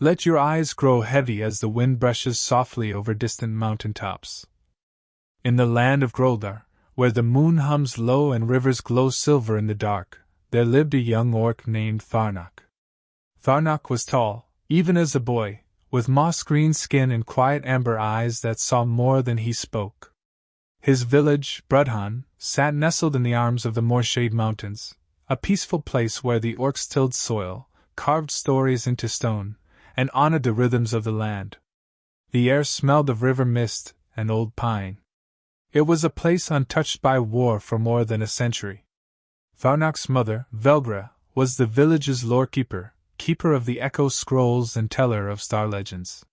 Let your eyes grow heavy as the wind brushes softly over distant mountain tops. In the land of Groldar, where the moon hums low and rivers glow silver in the dark, there lived a young orc named Tharnok. Tharnok was tall, even as a boy, with moss-green skin and quiet amber eyes that saw more than he spoke. His village, Brudhan, sat nestled in the arms of the Morshade Mountains, a peaceful place where the orcs tilled soil, carved stories into stone, and honored the rhythms of the land. The air smelled of river mist and old pine. It was a place untouched by war for more than a century. Tharnok's mother, Velgra, was the village's lorekeeper, keeper of the echo scrolls and teller of star legends.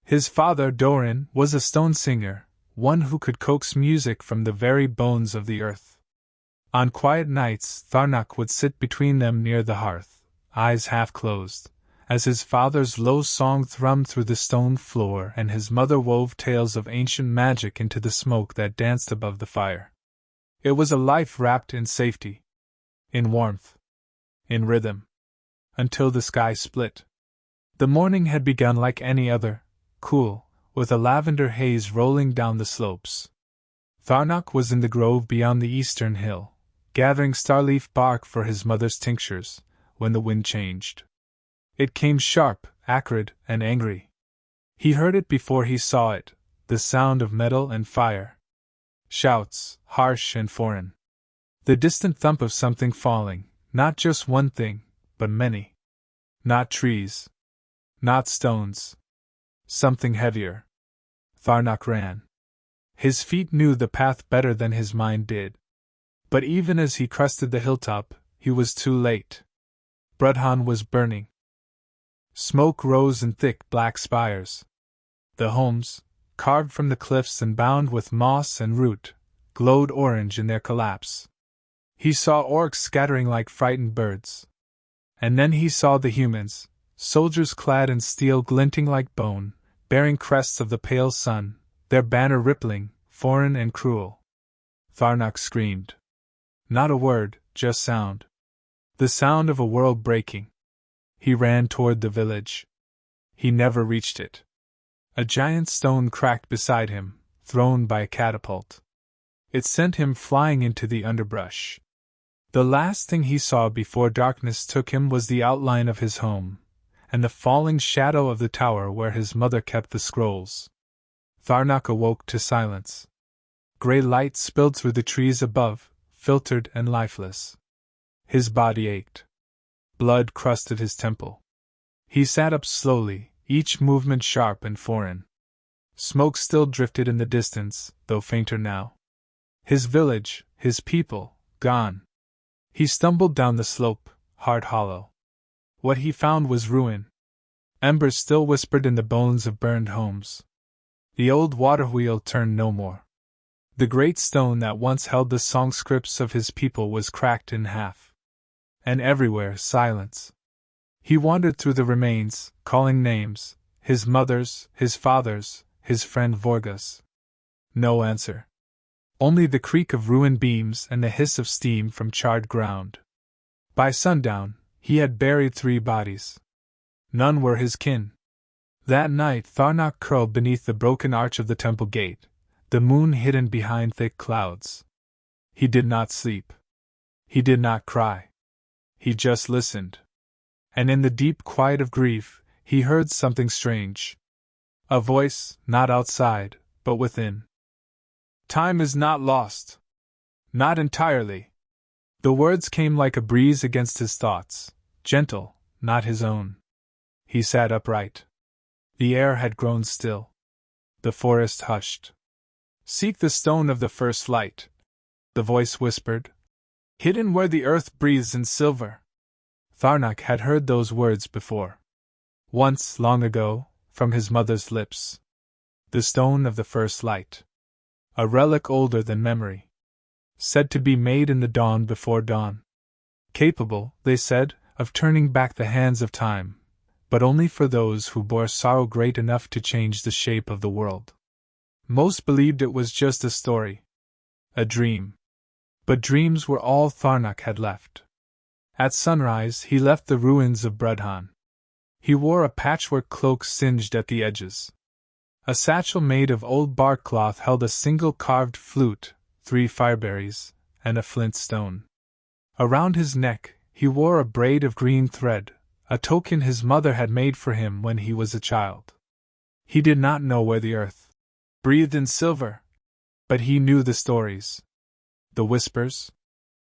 His father, Doran, was a stone singer, one who could coax music from the very bones of the earth. On quiet nights, Tharnok would sit between them near the hearth, eyes half closed, as his father's low song thrummed through the stone floor and his mother wove tales of ancient magic into the smoke that danced above the fire. It was a life wrapped in safety, in warmth, in rhythm, until the sky split. The morning had begun like any other, cool, with a lavender haze rolling down the slopes. Tharnok was in the grove beyond the eastern hill, gathering starleaf bark for his mother's tinctures, when the wind changed. It came sharp, acrid, and angry. He heard it before he saw it, the sound of metal and fire. Shouts, harsh and foreign. The distant thump of something falling, not just one thing, but many. Not trees. Not stones. Something heavier. Tharnok ran. His feet knew the path better than his mind did. But even as he crested the hilltop, he was too late. Brudhan was burning. Smoke rose in thick black spires. The homes, carved from the cliffs and bound with moss and root, glowed orange in their collapse. He saw orcs scattering like frightened birds. And then he saw the humans, soldiers clad in steel glinting like bone, bearing crests of the pale sun, their banner rippling, foreign and cruel. Tharnok screamed. Not a word, just sound. The sound of a world breaking. He ran toward the village. He never reached it. A giant stone cracked beside him, thrown by a catapult. It sent him flying into the underbrush. The last thing he saw before darkness took him was the outline of his home, and the falling shadow of the tower where his mother kept the scrolls. Tharnok awoke to silence. Gray light spilled through the trees above, filtered and lifeless. His body ached. Blood crusted his temple. He sat up slowly, each movement sharp and foreign. Smoke still drifted in the distance, though fainter now. His village, his people, gone. He stumbled down the slope, heart hollow. What he found was ruin. Embers still whispered in the bones of burned homes. The old water wheel turned no more. The great stone that once held the song scripts of his people was cracked in half. And everywhere silence. He wandered through the remains, calling names, his mother's, his father's, his friend Vorga's. No answer. Only the creak of ruined beams and the hiss of steam from charred ground. By sundown, he had buried 3 bodies. None were his kin. That night Tharnok curled beneath the broken arch of the temple gate, the moon hidden behind thick clouds. He did not sleep. He did not cry. He just listened. And in the deep quiet of grief, he heard something strange. A voice, not outside, but within. Time is not lost. Not entirely. The words came like a breeze against his thoughts, gentle, not his own. He sat upright. The air had grown still. The forest hushed. Seek the stone of the first light, the voice whispered. Hidden where the earth breathes in silver. Tharnok had heard those words before. Once, long ago, from his mother's lips. The stone of the first light. A relic older than memory. Said to be made in the dawn before dawn. Capable, they said, of turning back the hands of time, but only for those who bore sorrow great enough to change the shape of the world. Most believed it was just a story. A dream. But dreams were all Tharnok had left. At sunrise he left the ruins of Brudhan. He wore a patchwork cloak singed at the edges. A satchel made of old bark cloth held a single carved flute, 3 fireberries, and a flint stone. Around his neck, he wore a braid of green thread, a token his mother had made for him when he was a child. He did not know where the earth breathed in silver, but he knew the stories. The whispers?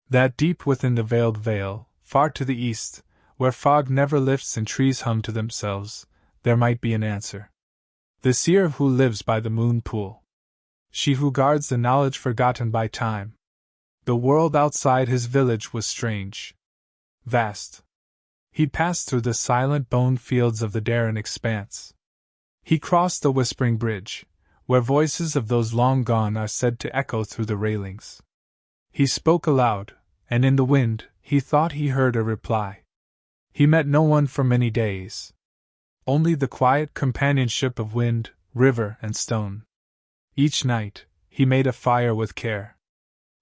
That deep within the veiled vale, far to the east, where fog never lifts and trees hum to themselves, there might be an answer. The seer who lives by the moon pool. She who guards the knowledge forgotten by time. The world outside his village was strange. Vast. He passed through the silent bone fields of the Darren expanse. He crossed the whispering bridge, where voices of those long gone are said to echo through the railings. He spoke aloud, and in the wind, he thought he heard a reply. He met no one for many days. Only the quiet companionship of wind, river, and stone. Each night, he made a fire with care.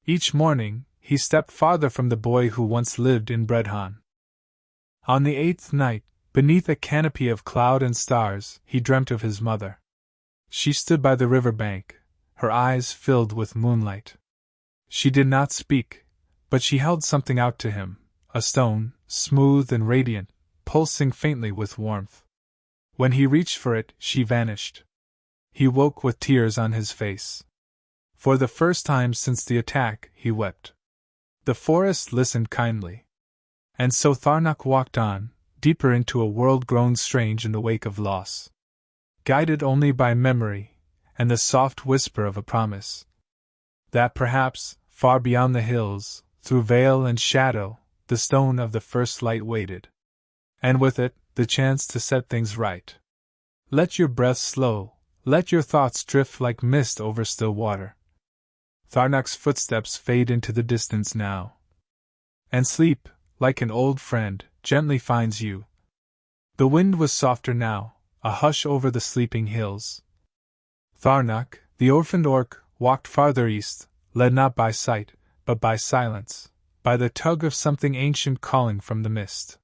Each morning, he stepped farther from the boy who once lived in Bredhan. On the 8th night, beneath a canopy of cloud and stars, he dreamt of his mother. She stood by the river bank, her eyes filled with moonlight. She did not speak, but she held something out to him, a stone, smooth and radiant, pulsing faintly with warmth. When he reached for it, she vanished. He woke with tears on his face. For the first time since the attack, he wept. The forest listened kindly. And so Tharnok walked on, deeper into a world grown strange in the wake of loss. Guided only by memory, and the soft whisper of a promise. That perhaps, far beyond the hills, through veil and shadow, the stone of the first light waited. And with it, the chance to set things right. Let your breath slow, let your thoughts drift like mist over still water. Tharnok's footsteps fade into the distance now. And sleep, like an old friend, gently finds you. The wind was softer now, a hush over the sleeping hills. Tharnok, the orphaned orc, walked farther east, led not by sight, but by silence, by the tug of something ancient calling from the mist.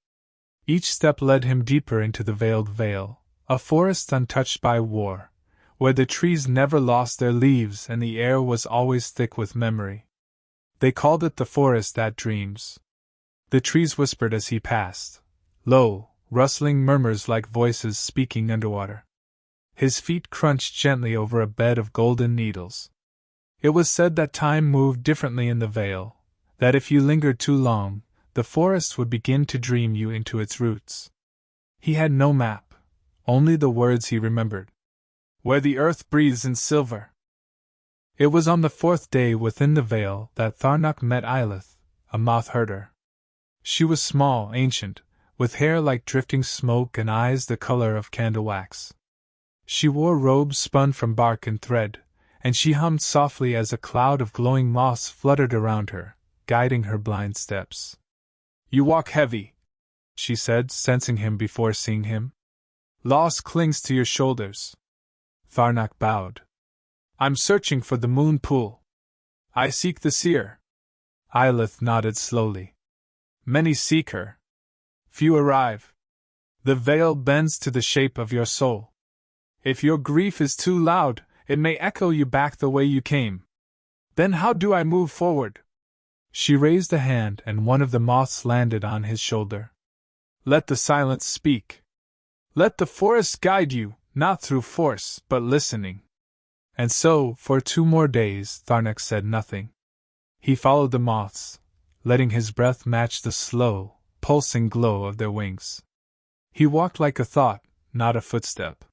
Each step led him deeper into the veiled vale, a forest untouched by war, where the trees never lost their leaves and the air was always thick with memory. They called it the forest that dreams. The trees whispered as he passed, low, rustling murmurs like voices speaking underwater. His feet crunched gently over a bed of golden needles. It was said that time moved differently in the vale, that if you lingered too long, the forest would begin to dream you into its roots. He had no map, only the words he remembered. Where the earth breathes in silver. It was on the 4th day within the vale that Tharnok met Eilith, a moth herder. She was small, ancient, with hair like drifting smoke and eyes the color of candle wax. She wore robes spun from bark and thread, and she hummed softly as a cloud of glowing moths fluttered around her, guiding her blind steps. "You walk heavy," she said, sensing him before seeing him. "Loss clings to your shoulders." Tharnok bowed. "I'm searching for the moon pool. I seek the seer." Eilith nodded slowly. "Many seek her. Few arrive. The veil bends to the shape of your soul. If your grief is too loud, it may echo you back the way you came. Then how do I move forward?" She raised a hand and one of the moths landed on his shoulder. "Let the silence speak. Let the forest guide you, not through force, but listening." And so, for 2 more days, Tharnok said nothing. He followed the moths, letting his breath match the slow, pulsing glow of their wings. He walked like a thought, not a footstep.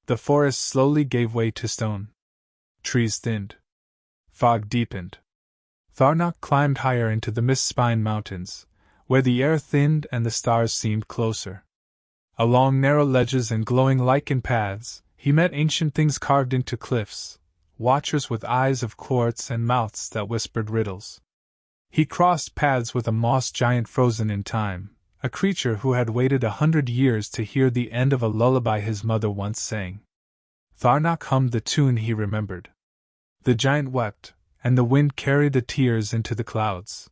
The forest slowly gave way to stone. Trees thinned. Fog deepened. Tharnok climbed higher into the mist-spined mountains, where the air thinned and the stars seemed closer. Along narrow ledges and glowing lichen paths, he met ancient things carved into cliffs, watchers with eyes of quartz and mouths that whispered riddles. He crossed paths with a moss giant frozen in time, a creature who had waited 100 years to hear the end of a lullaby his mother once sang. Tharnok hummed the tune he remembered. The giant wept, and the wind carried the tears into the clouds.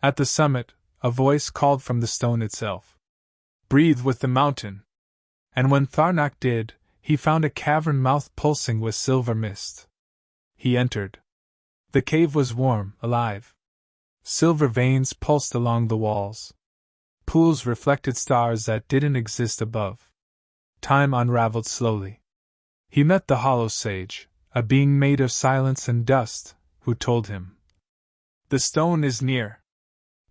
At the summit, a voice called from the stone itself. Breathe with the mountain. And when Tharnok did, he found a cavern mouth pulsing with silver mist. He entered. The cave was warm, alive. Silver veins pulsed along the walls. Pools reflected stars that didn't exist above. Time unraveled slowly. He met the hollow sage, a being made of silence and dust, who told him, "The stone is near.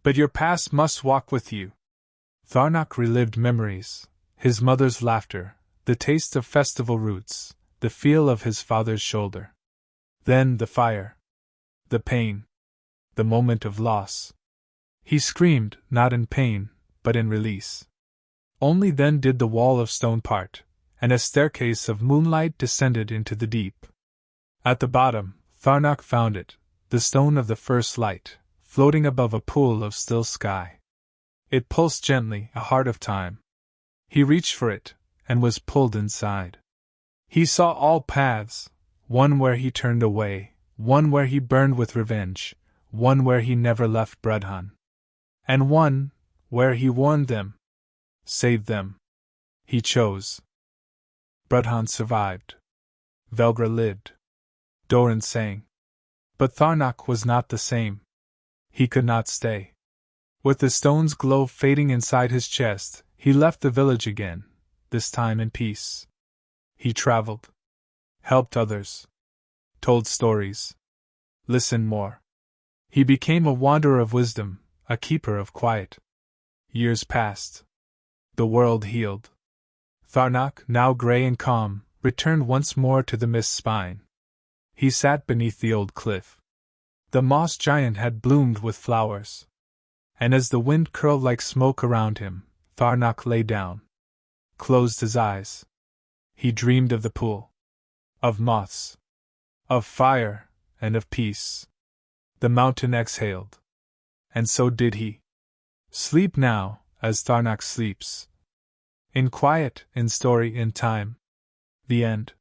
But your past must walk with you." Tharnok relived memories, his mother's laughter, the taste of festival roots, the feel of his father's shoulder. Then the fire. The pain. The moment of loss. He screamed, not in pain, but in release. Only then did the wall of stone part, and a staircase of moonlight descended into the deep. At the bottom, Tharnok found it, the stone of the first light, floating above a pool of still sky. It pulsed gently, a heart of time. He reached for it, and was pulled inside. He saw all paths, one where he turned away, one where he burned with revenge, one where he never left Bredhan. And one where he warned them, saved them. He chose. Bredhan survived. Velgra lived. Doran sang. But Tharnok was not the same. He could not stay. With the stone's glow fading inside his chest, he left the village again, this time in peace. He traveled. Helped others. Told stories. Listened more. He became a wanderer of wisdom, a keeper of quiet. Years passed. The world healed. Tharnok, now gray and calm, returned once more to the mist spine. He sat beneath the old cliff. The moss giant had bloomed with flowers. And as the wind curled like smoke around him, Tharnok lay down. Closed his eyes. He dreamed of the pool. Of moths. Of fire, and of peace. The mountain exhaled. And so did he. Sleep now, as Tharnok sleeps. In quiet, in story, in time. The end.